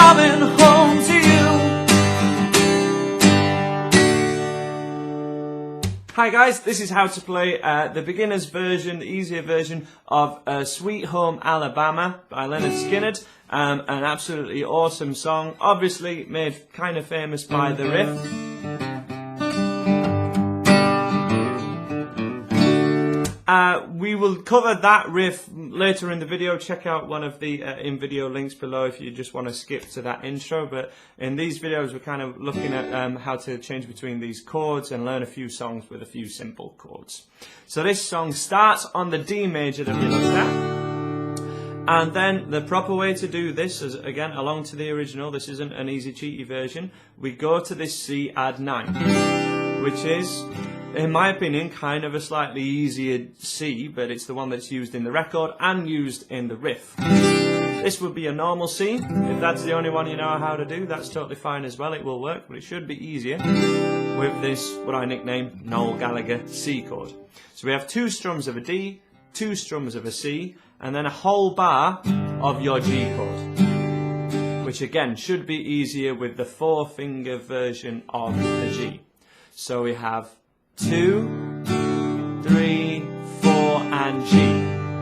coming home to you. Hi guys, this is how to play the beginner's version, the easier version of Sweet Home Alabama by Leonard Skinner. An absolutely awesome song, obviously made kind of famous by the riff. We will cover that riff later in the video. Check out one of the in-video links below if you just want to skip to that intro. But in these videos, we're kind of looking at how to change between these chords and learn a few songs with a few simple chords. So this song starts on the D major that we looked at. And then the proper way to do this is, again, along to the original. This isn't an easy cheaty version. We go to this C add 9, which is, in my opinion, kind of a slightly easier C, but it's the one that's used in the record and used in the riff. This would be a normal C. If that's the only one you know how to do, that's totally fine as well. It will work, but it should be easier with this, what I nickname Noel Gallagher C chord. So we have 2 strums of a D, 2 strums of a C, and then a whole bar of your G chord, which again should be easier with the 4-finger version of the G. So we have 2, 3, 4, and G.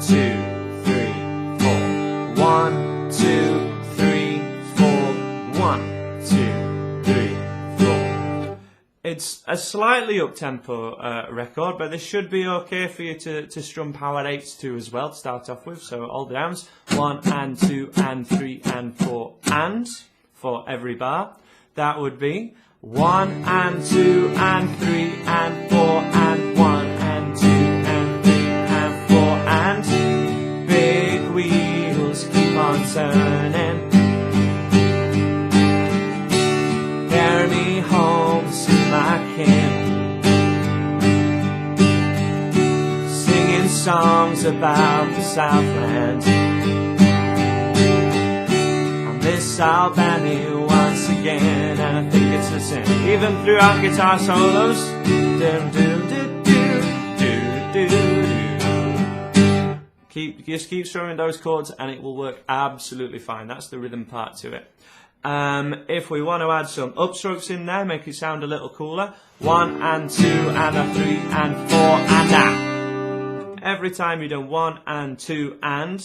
2, 3, 4. 1, 2, 3, 4. 1, 2, 3, 4. It's a slightly up-tempo record, but this should be okay for you to strum power 8s to as well to start off with. So all the downs. 1 and 2 and 3 and 4 and for every bar. That would be 1 and 2 and 3 and 4 and 1 and 2 and 3 and 4 and big wheels keep on turning. Carry me home to my kin, singing songs about the Southland. I miss Albany once again, and I think it's the same even throughout guitar solos. Just keep strumming those chords and it will work absolutely fine. That's the rhythm part to it. If we want to add some upstrokes in there, make it sound a little cooler. 1 and 2 and a 3 and 4 and a. Every time you do 1 and 2 and,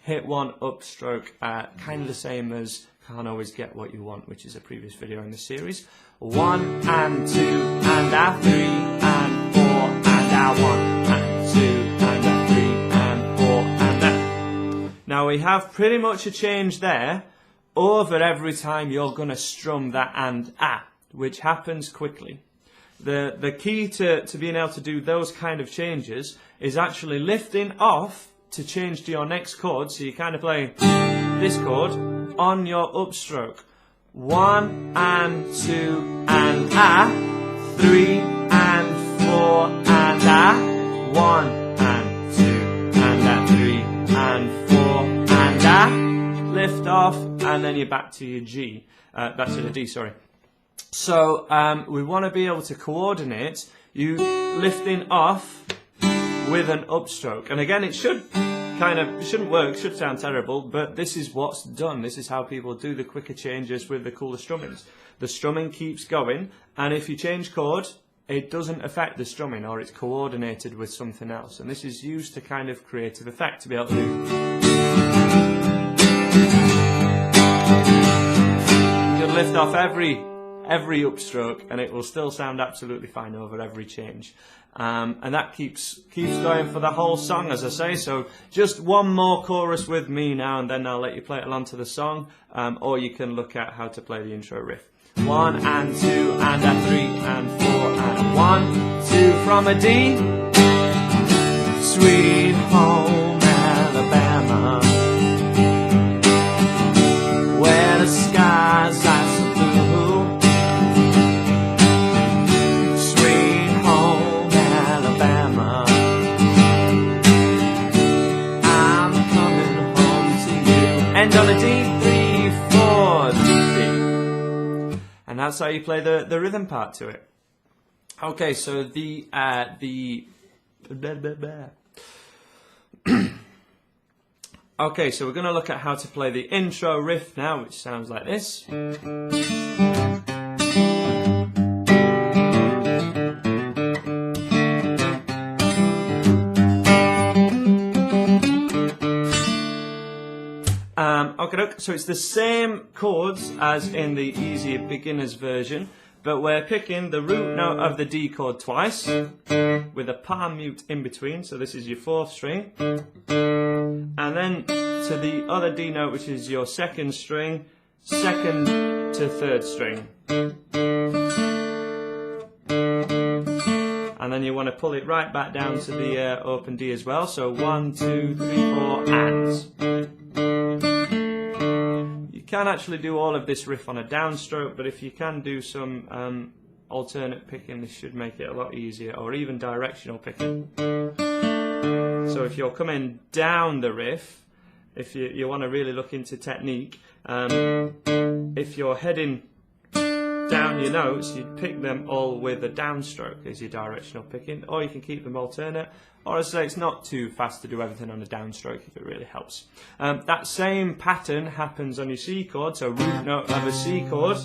hit 1 upstroke, kind of the same as Can't Always Get What You Want, which is a previous video in the series. 1 and 2 and a 3 and 4 and a 1 and 2 and a 3 and 4 and a. Now we have pretty much a change there over every time you're going to strum that and a, which happens quickly. The key to being able to do those kind of changes is actually lifting off to change to your next chord. So you kind of play this chord on your upstroke. 1 and 2 and a, 3 and 4 and a, 1 and 2 and a, 3 and 4 and a, lift off, and then you're back to your G, back to the D, sorry. So we want to be able to coordinate you lifting off with an upstroke, and again it shouldn't work, should sound terrible, but this is what's done. This is how people do the quicker changes with the cooler strummings. The strumming keeps going, and if you change chord, it doesn't affect the strumming, or it's coordinated with something else. And this is used to kind of creative effect to be able to do. You can lift off every upstroke, and it will still sound absolutely fine over every change. And that keeps going for the whole song, as I say. So just one more chorus with me now, and then I'll let you play it along to the song, or you can look at how to play the intro riff. 1 and 2 and a 3 and 4 and 1, 2 from a D. Sweet home Alabama, where the skies are so blue. Sweet home Alabama, I'm coming home to you. End on a D, 3, 4, D. And that's how you play the rhythm part to it. Okay, so the Okay, so we're going to look at how to play the intro riff now, which sounds like this. Okay, so it's the same chords as in the easier beginner's version, but we're picking the root note of the D chord twice with a palm mute in between, so this is your 4th string, and then to the other D note, which is your 2nd string, 2nd to 3rd string. And then you want to pull it right back down to the open D as well, so 1, 2, 3, 4, and. You can actually do all of this riff on a downstroke, but if you can do some alternate picking, this should make it a lot easier, or even directional picking. So if you're coming down the riff, if you want to really look into technique, if you're heading down your notes, you'd pick them all with a downstroke as your directional picking, or you can keep them alternate, or as I say, it's not too fast to do everything on a downstroke if it really helps. That same pattern happens on your C chord, so root note of a C chord.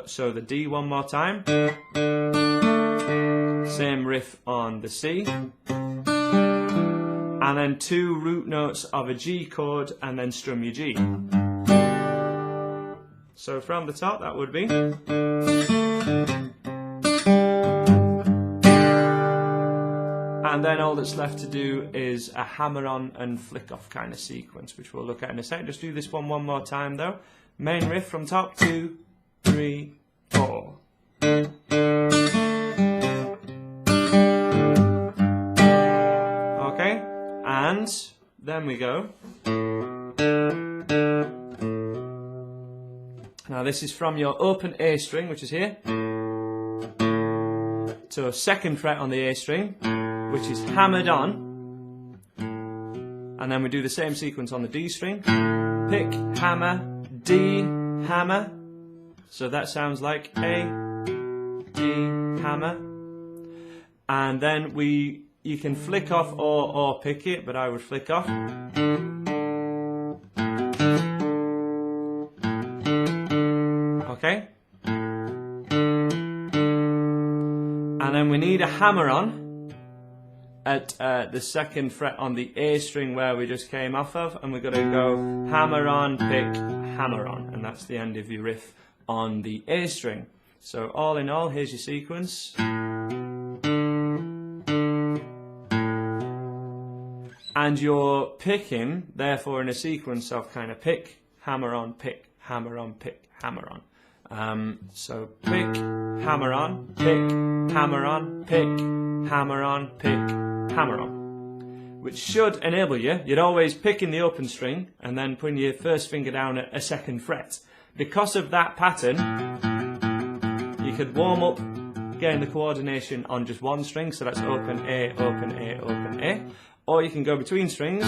So the D one more time. Same riff on the C. And then 2 root notes of a G chord, and then strum your G. So from the top, that would be. And then all that's left to do is a hammer on and flick off kind of sequence, which we'll look at in a sec. Just do this one more time though. Main riff from top, 2, 3, 4. Okay, and then we go. Now this is from your open A string, which is here, to a 2nd fret on the A string, which is hammered on, and then we do the same sequence on the D string. Pick, hammer, D, hammer. So that sounds like A, D, hammer. And then you can flick off or pick it, but I would flick off. Okay? And then we need a hammer on at the 2nd fret on the A string where we just came off of, and we're going to go hammer on, pick, hammer on, and that's the end of your riff on the A string. So all in all, here's your sequence. And you're picking, therefore, in a sequence of kind of pick, hammer on, pick, hammer on, pick, hammer on. So pick, hammer on, pick, hammer on, pick, hammer on, pick, hammer on. Which should enable you'd always pick in the open string and then putting your 1st finger down at a 2nd fret. Because of that pattern, you could warm up getting the coordination on just 1 string, so that's open A, open A, open A. Or you can go between strings,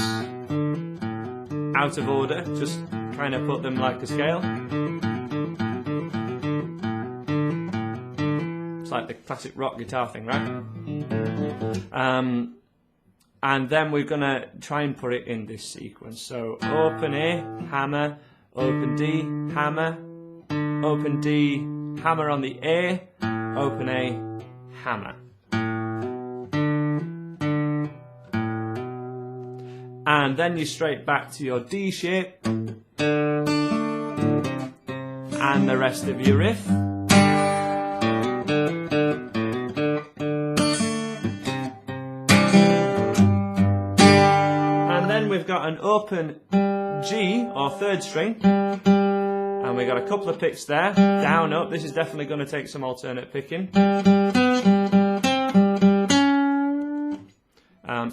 out of order, just kind of put them like a scale. It's like the classic rock guitar thing, right? And then we're going to try and put it in this sequence. So open A, hammer, open D, hammer, open D, hammer on the A, open A, hammer. And then you straight back to your D shape and the rest of your riff. And then we've got an open G or 3rd string, and we've got a couple of picks there, down, up. This is definitely going to take some alternate picking.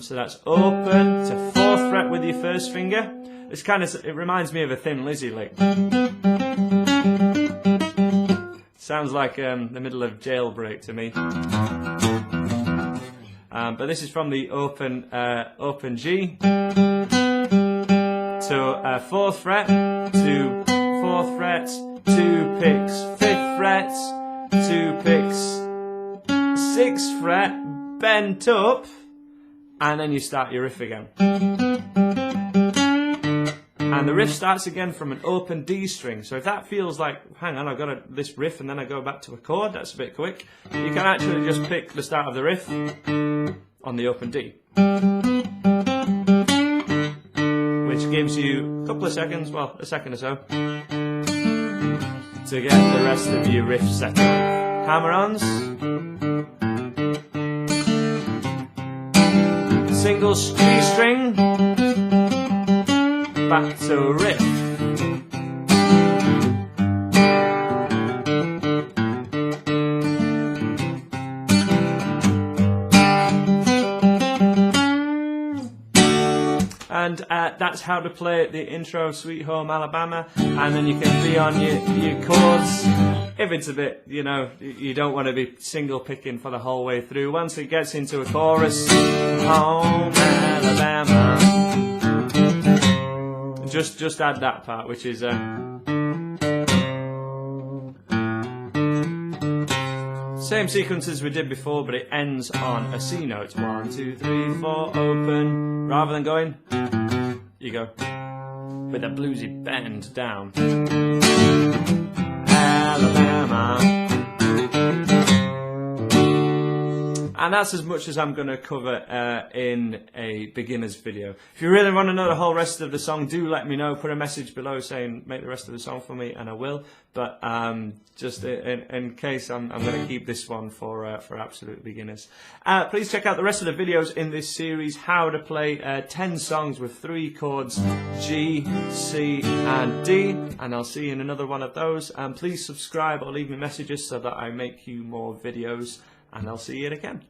So that's open to 4th fret with your 1st finger. It's it reminds me of a Thin Lizzy lick. Sounds like the middle of Jailbreak to me. But this is from the open G to 4th fret, to 4th fret, 2 picks, 5th fret, 2 picks, 6th fret, bent up, and then you start your riff again. And the riff starts again from an open D string. So if that feels like, hang on, I've got this riff and then I go back to a chord, that's a bit quick. You can actually just pick the start of the riff on the open D, which gives you a couple of seconds, well, a second or so, to get the rest of your riff settled. Hammer-ons, single G string, back to riff. And that's how to play the intro of Sweet Home Alabama, and then you can be on your chords. If it's a bit, you know, you don't want to be single picking for the whole way through. Once it gets into a chorus, Home Alabama, just add that part, which is same sequence as we did before, but it ends on a C note. 1, 2, 3, 4, open. Rather than going, you go with a bluesy bend down. Alabama. And that's as much as I'm going to cover in a beginner's video. If you really want to know the whole rest of the song, do let me know. Put a message below saying make the rest of the song for me, and I will. But just in case, I'm going to keep this one for absolute beginners. Please check out the rest of the videos in this series, how to play 10 songs with 3 chords, G, C and D. And I'll see you in another one of those. Please subscribe or leave me messages so that I make you more videos. And I'll see you again.